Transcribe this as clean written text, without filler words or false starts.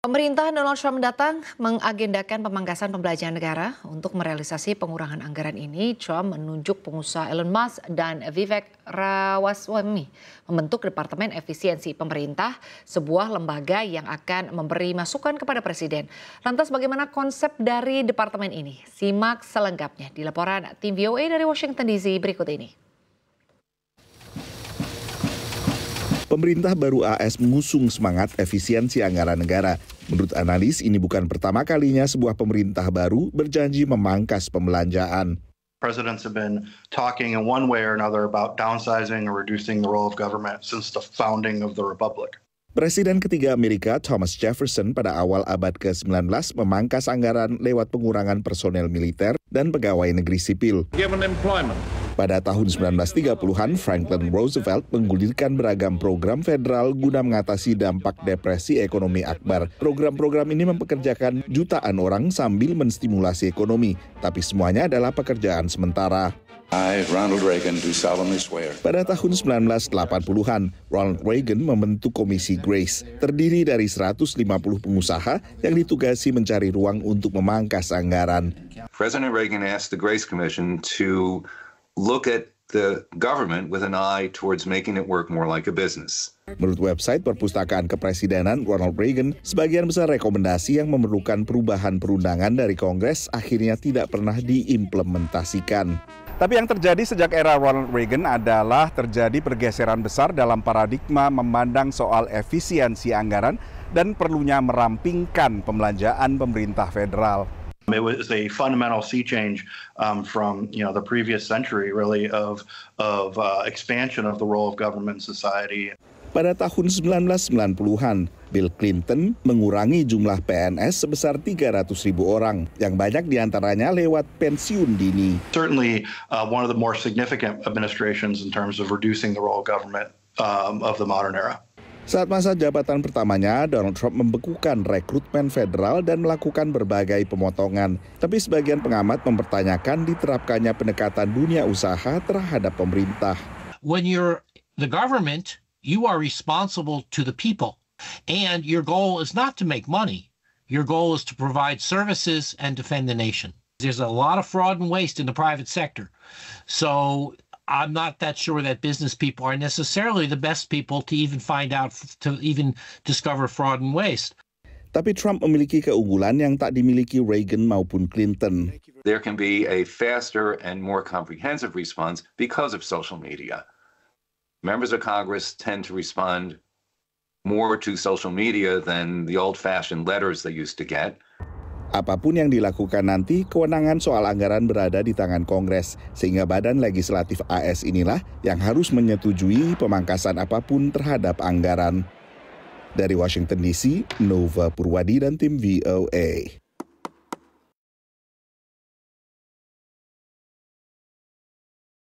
Pemerintahan Donald Trump mendatang mengagendakan pemangkasan pembelanjaan negara. Untuk merealisasi pengurangan anggaran ini, Trump menunjuk pengusaha Elon Musk dan Vivek Ramaswamy membentuk Departemen Efisiensi Pemerintah, sebuah lembaga yang akan memberi masukan kepada Presiden. Lantas bagaimana konsep dari departemen ini? Simak selengkapnya di laporan tim VOA dari Washington DC berikut ini. Pemerintah baru AS mengusung semangat efisiensi anggaran negara. Menurut analis, ini bukan pertama kalinya sebuah pemerintah baru berjanji memangkas pembelanjaan. Presidents have been talking in one way or another about downsizing or reducing the role of government since the founding of the republic. Presiden ketiga Amerika Thomas Jefferson pada awal abad ke-19 memangkas anggaran lewat pengurangan personel militer dan pegawai negeri sipil. Pada tahun 1930-an, Franklin Roosevelt menggulirkan beragam program federal guna mengatasi dampak depresi ekonomi akbar. Program-program ini mempekerjakan jutaan orang sambil menstimulasi ekonomi, tapi semuanya adalah pekerjaan sementara. I, Ronald Reagan, do solemnly swear. Pada tahun 1980-an, Ronald Reagan membentuk Komisi Grace, terdiri dari 150 pengusaha yang ditugasi mencari ruang untuk memangkas anggaran. President Reagan asked the Grace Commission to look at the government with an eye towards making it work more like a business. Menurut website Perpustakaan Kepresidenan Ronald Reagan, sebagian besar rekomendasi yang memerlukan perubahan perundangan dari Kongres akhirnya tidak pernah diimplementasikan. Tapi yang terjadi sejak era Ronald Reagan adalah terjadi pergeseran besar dalam paradigma memandang soal efisiensi anggaran dan perlunya merampingkan pembelanjaan pemerintah federal. It was a fundamental sea change from the previous century, really, of expansion of the role of government in society. Pada tahun 1990-an, Bill Clinton mengurangi jumlah PNS sebesar 300.000 orang, yang banyak diantaranya lewat pensiun dini. Certainly one of the more significant administrations in terms of reducing the role of government of the modern era. Saat masa jabatan pertamanya, Donald Trump membekukan rekrutmen federal dan melakukan berbagai pemotongan. Tapi sebagian pengamat mempertanyakan diterapkannya pendekatan dunia usaha terhadap pemerintah. When you're the government, you are responsible to the people. And your goal is not to make money. Your goal is to provide services and defend the nation. There's a lot of fraud and waste in the private sector. So I'm not that sure that business people are necessarily the best people to even find out, to even discover fraud and waste. Tapi Trump memiliki keunggulan yang tak dimiliki Reagan maupun Clinton. There can be a faster and more comprehensive response because of social media. Members of Congress tend to respond more to social media than the old-fashioned letters they used to get. Apapun yang dilakukan nanti, kewenangan soal anggaran berada di tangan Kongres, sehingga Badan Legislatif AS inilah yang harus menyetujui pemangkasan apapun terhadap anggaran. Dari Washington DC, Nova Purwadi dan tim VOA.